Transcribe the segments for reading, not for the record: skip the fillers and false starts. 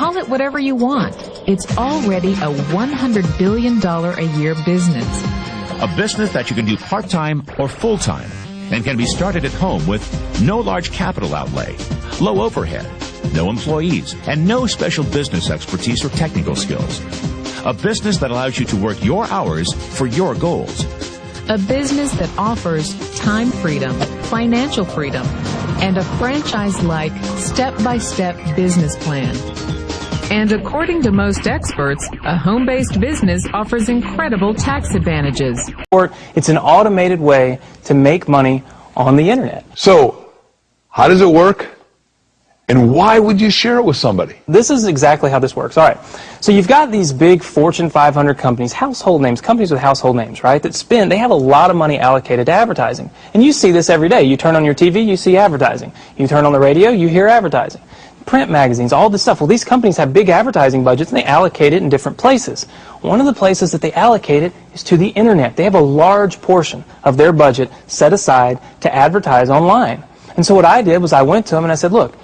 Call it whatever you want. It's already a $100 billion a year business. A business that you can do part-time or full-time and can be started at home with no large capital outlay, low overhead, no employees, and no special business expertise or technical skills. A business that allows you to work your hours for your goals. A business that offers time freedom, financial freedom, and a franchise-like, step-by-step business plan. And according to most experts, a home-based business offers incredible tax advantages. It's an automated way to make money on the internet. So, how does it work? And why would you share it with somebody? This is exactly how this works. All right. So you've got these big Fortune 500 companies, household names, companies with household names, right, that they have a lot of money allocated to advertising. And you see this every day. You turn on your TV, you see advertising. You turn on the radio, you hear advertising. Print magazines, all this stuff. Well, these companies have big advertising budgets and they allocate it in different places. One of the places that they allocate it is to the internet. They have a large portion of their budget set aside to advertise online. And so what I did was I went to them and I said, look,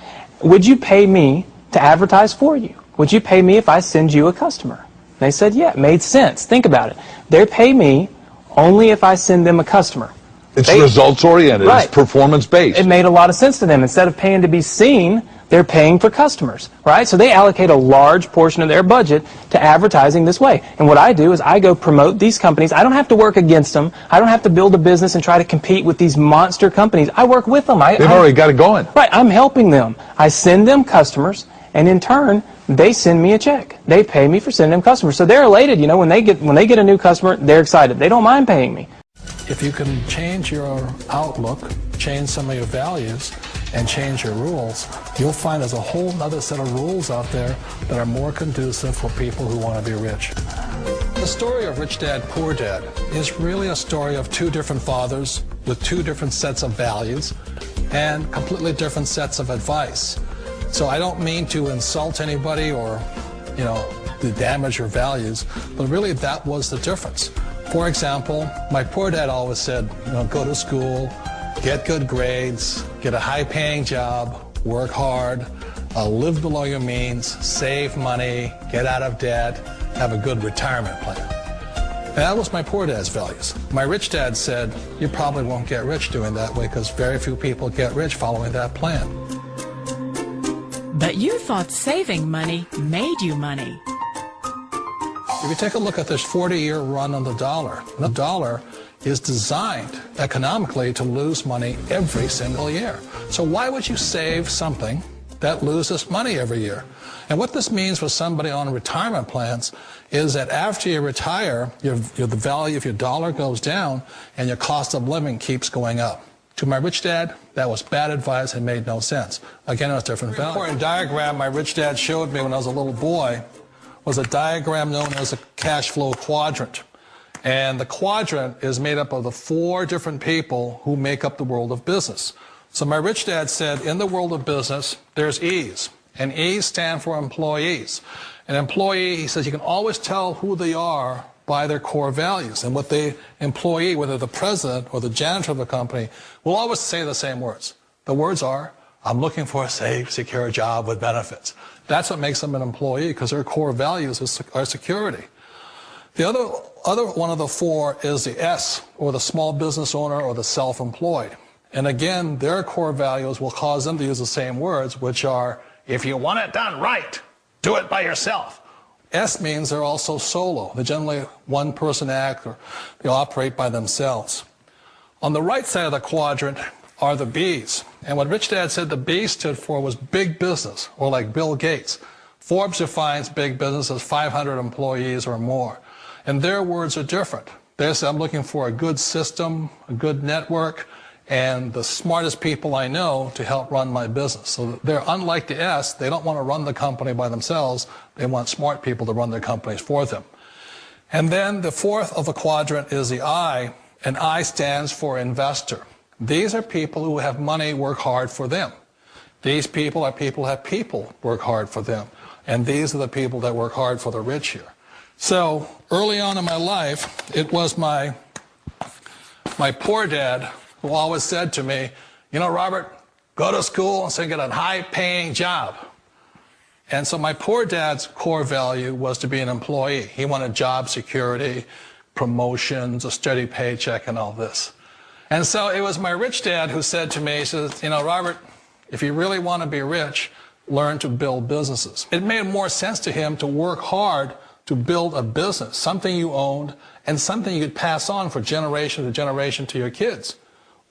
would you pay me to advertise for you? Would you pay me if I send you a customer? And they said, yeah, it made sense. Think about it. They pay me only if I send them a customer. It's results-oriented. Right. It's performance-based. It made a lot of sense to them. Instead of paying to be seen, they're paying for customers, right? So they allocate a large portion of their budget to advertising this way. And what I do is I go promote these companies. I don't have to work against them. I don't have to build a business and try to compete with these monster companies. I work with them. They've already got it going. Right. I'm helping them. I send them customers, and in turn, they send me a check. They pay me for sending them customers. So they're elated. You know, when they get a new customer, they're excited. They don't mind paying me. If you can change your outlook, change some of your values, and change your rules, you'll find there's a whole other set of rules out there that are more conducive for people who want to be rich. The story of Rich Dad, Poor Dad is really a story of two different fathers with two different sets of values and completely different sets of advice. So I don't mean to insult anybody or, you know, to damage your values, but really that was the difference. For example, my poor dad always said, you know, go to school, get good grades, get a high-paying job, work hard, live below your means, save money, get out of debt, have a good retirement plan. And that was my poor dad's values. My rich dad said, you probably won't get rich doing that way because very few people get rich following that plan. But you thought saving money made you money. If you take a look at this 40-year run on the dollar is designed economically to lose money every single year. So why would you save something that loses money every year? And what this means for somebody on retirement plans is that after you retire, the value of your dollar goes down and your cost of living keeps going up. To my rich dad, that was bad advice and made no sense. Again, it was different value. The important diagram my rich dad showed me when I was a little boy was a diagram known as a cash flow quadrant. And the quadrant is made up of the four different people who make up the world of business. So my rich dad said, in the world of business, there's E's. And E's stand for employees. An employee, he says, you can always tell who they are by their core values. And what the employee, whether the president or the janitor of the company, will always say the same words. The words are, I'm looking for a safe, secure job with benefits. That's what makes them an employee, because their core values are security. The other one of the four is the S, or the small business owner or the self-employed. And again, their core values will cause them to use the same words, which are, if you want it done right, do it by yourself. S means they're also solo. They're generally one-person act, or they operate by themselves. On the right side of the quadrant are the B's. And what Rich Dad said the B stood for was big business, or like Bill Gates. Forbes defines big business as 500 employees or more. And their words are different. They say, I'm looking for a good system, a good network, and the smartest people I know to help run my business. So they're unlike the S. They don't want to run the company by themselves. They want smart people to run their companies for them. And then the fourth of the quadrant is the I, and I stands for investor. These are people who have money work hard for them. These people are people who have people work hard for them. And these are the people that work hard for the rich here. So early on in my life, it was my poor dad who always said to me, you know, Robert, go to school and get a high-paying job. And so my poor dad's core value was to be an employee. He wanted job security, promotions, a steady paycheck, and all this. And so it was my rich dad who said to me, he says, you know, Robert, if you really want to be rich, learn to build businesses. It made more sense to him to work hard to build a business, something you owned and something you could pass on for generation to generation to your kids.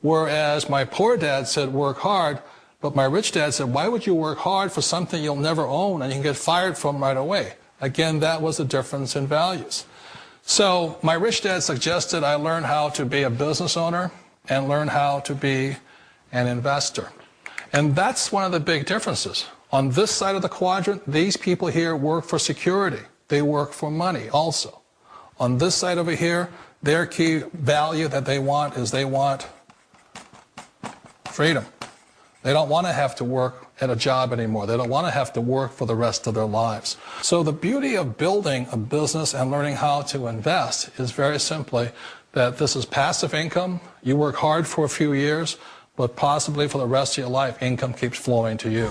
Whereas my poor dad said work hard, but my rich dad said, why would you work hard for something you'll never own and you can get fired from right away? Again, that was the difference in values. So my rich dad suggested I learn how to be a business owner and learn how to be an investor. And that's one of the big differences. On this side of the quadrant, these people here work for security. They work for money also. On this side over here, their key value that they want is they want freedom. They don't want to have to work at a job anymore. They don't want to have to work for the rest of their lives. So the beauty of building a business and learning how to invest is very simply that this is passive income. You work hard for a few years, but possibly for the rest of your life, income keeps flowing to you.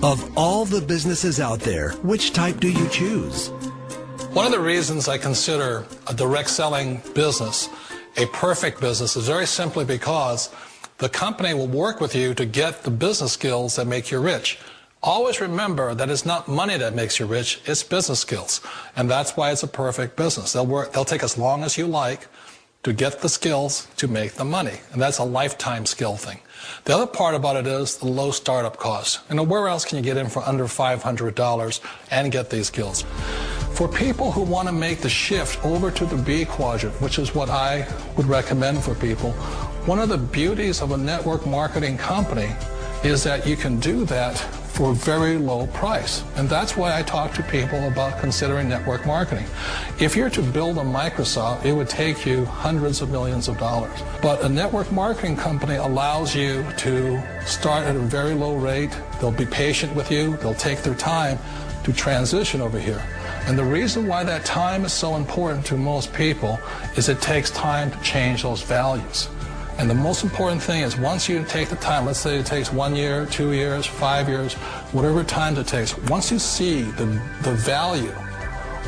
Of all the businesses out there, which type do you choose? One of the reasons I consider a direct selling business a perfect business is very simply because the company will work with you to get the business skills that make you rich. Always remember that it's not money that makes you rich, it's business skills. And that's why it's a perfect business. They'll take as long as you like to get the skills to make the money. And that's a lifetime skill thing. The other part about it is the low startup cost. You know, where else can you get in for under $500 and get these skills? For people who want to make the shift over to the B quadrant, which is what I would recommend for people, one of the beauties of a network marketing company is that you can do that for a very low price. And that's why I talk to people about considering network marketing. If you're to build a Microsoft, it would take you hundreds of millions of dollars. But a network marketing company allows you to start at a very low rate. They'll be patient with you. They'll take their time to transition over here. And the reason why that time is so important to most people is it takes time to change those values. And the most important thing is once you take the time, let's say it takes 1 year, 2 years, 5 years, whatever time it takes, once you see the value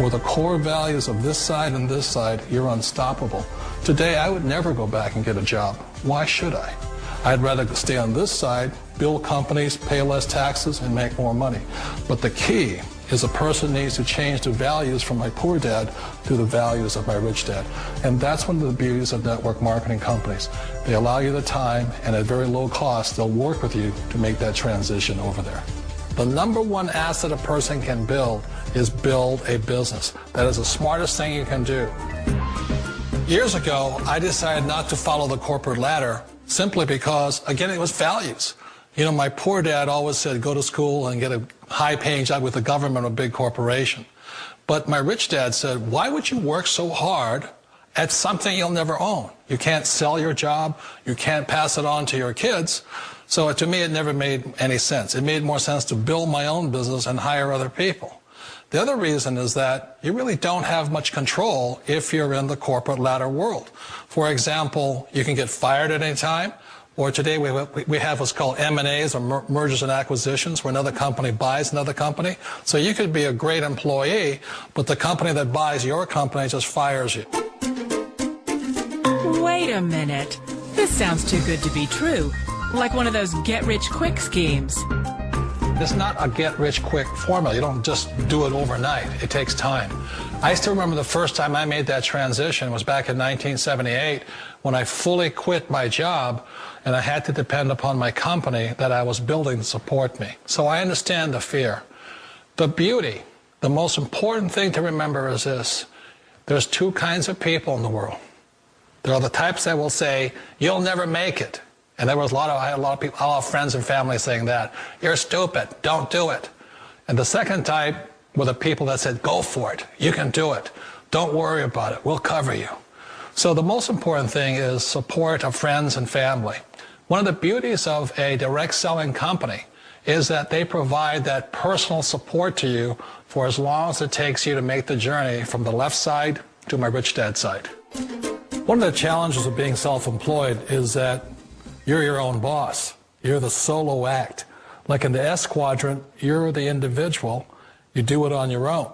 or the core values of this side and this side, you're unstoppable. Today, I would never go back and get a job. Why should I? I'd rather stay on this side, build companies, pay less taxes, and make more money. But the key is a person needs to change the values from my poor dad to the values of my rich dad. And that's one of the beauties of network marketing companies. They allow you the time, and at very low cost, they'll work with you to make that transition over there. The number one asset a person can build is build a business. That is the smartest thing you can do. Years ago, I decided not to follow the corporate ladder simply because, again, it was values. You know, my poor dad always said, go to school and get a high-paying job with the government or a big corporation. But my rich dad said, why would you work so hard at something you'll never own? You can't sell your job. You can't pass it on to your kids. So to me, it never made any sense. It made more sense to build my own business and hire other people. The other reason is that you really don't have much control if you're in the corporate ladder world. For example, you can get fired at any time. Or today we have what's called M&As, or mergers and acquisitions, where another company buys another company. So you could be a great employee, but the company that buys your company just fires you. Wait a minute. This sounds too good to be true. Like one of those get-rich-quick schemes. It's not a get-rich-quick formula. You don't just do it overnight. It takes time. I still remember the first time I made that transition was back in 1978 when I fully quit my job and I had to depend upon my company that I was building to support me. So I understand the fear. The beauty, the most important thing to remember is this. There's two kinds of people in the world. There are the types that will say, you'll never make it. And I had a lot of people, a lot of friends and family saying that. You're stupid, don't do it. And the second type were the people that said, go for it, you can do it. Don't worry about it, we'll cover you. So the most important thing is support of friends and family. One of the beauties of a direct selling company is that they provide that personal support to you for as long as it takes you to make the journey from the left side to my rich dad side. One of the challenges of being self-employed is that you're your own boss. You're the solo act. Like in the S quadrant, you're the individual. You do it on your own.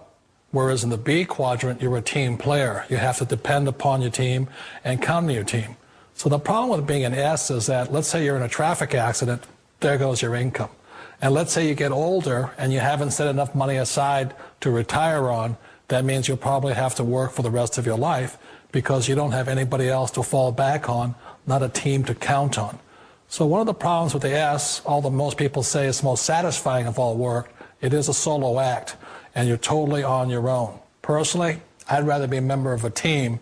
Whereas in the B quadrant, you're a team player. You have to depend upon your team and count on your team. So the problem with being an S is that, let's say you're in a traffic accident, there goes your income. And let's say you get older and you haven't set enough money aside to retire on, that means you'll probably have to work for the rest of your life because you don't have anybody else to fall back on, not a team to count on. So one of the problems with the S, although most people say it's most satisfying of all work, it is a solo act, and you're totally on your own. Personally, I'd rather be a member of a team.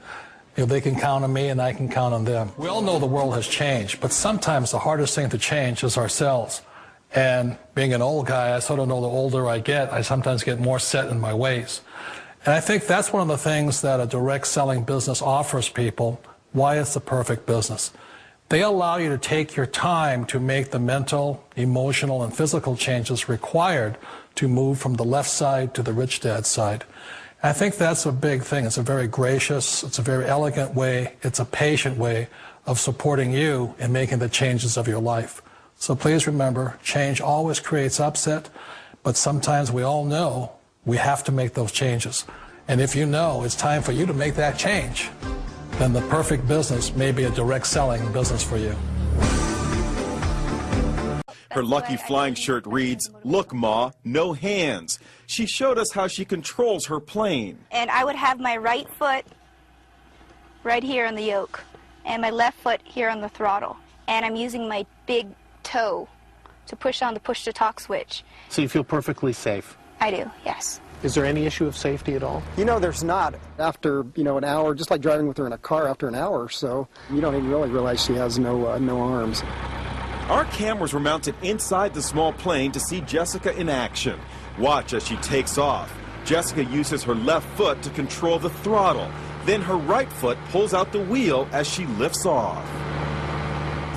If they can count on me and I can count on them. We all know the world has changed, but sometimes the hardest thing to change is ourselves. And being an old guy, I sort of know the older I get, I sometimes get more set in my ways. And I think that's one of the things that a direct selling business offers people, why it's the perfect business. They allow you to take your time to make the mental, emotional, and physical changes required to move from the left side to the rich dad side. I think that's a big thing. It's a very gracious, it's a very elegant way, it's a patient way of supporting you in making the changes of your life. So please remember, change always creates upset, but sometimes we all know we have to make those changes. And if you know it's time for you to make that change, then the perfect business may be a direct selling business for you. Her lucky flying shirt reads, "Look, Ma, no hands." She showed us how she controls her plane. And I would have my right foot right here on the yoke and my left foot here on the throttle. And I'm using my big toe to push on the push-to-talk switch. So you feel perfectly safe? I do, yes. Is there any issue of safety at all? You know, there's not. After, an hour, just like driving with her in a car, after an hour or so, you don't even really realize she has no arms. Our cameras were mounted inside the small plane to see Jessica in action. Watch as she takes off. Jessica uses her left foot to control the throttle. Then her right foot pulls out the wheel as she lifts off.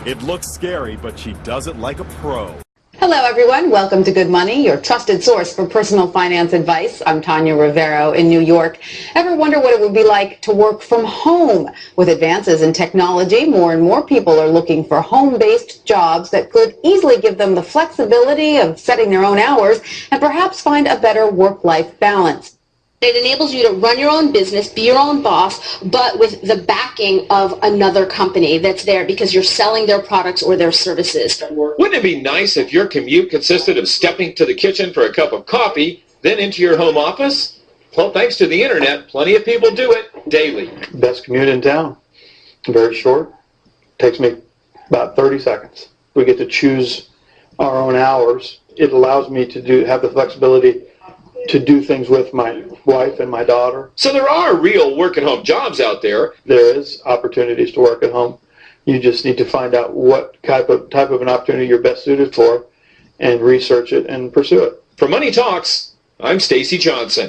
It looks scary, but she does it like a pro. Hello, everyone. Welcome to Good Money, your trusted source for personal finance advice. I'm Tanya Rivero in New York. Ever wonder what it would be like to work from home? With advances in technology, more and more people are looking for home-based jobs that could easily give them the flexibility of setting their own hours and perhaps find a better work-life balance. It enables you to run your own business, be your own boss, but with the backing of another company that's there because you're selling their products or their services. Wouldn't it be nice if your commute consisted of stepping to the kitchen for a cup of coffee, then into your home office? Well, thanks to the internet, plenty of people do it daily. Best commute in town. Very short. Takes me about 30 seconds. We get to choose our own hours. It allows me to have the flexibility to do things with my wife and my daughter. So there are real work-at-home jobs out there. There is opportunities to work at home. You just need to find out what type of an opportunity you're best suited for and research it and pursue it. For Money Talks, I'm Stacey Johnson.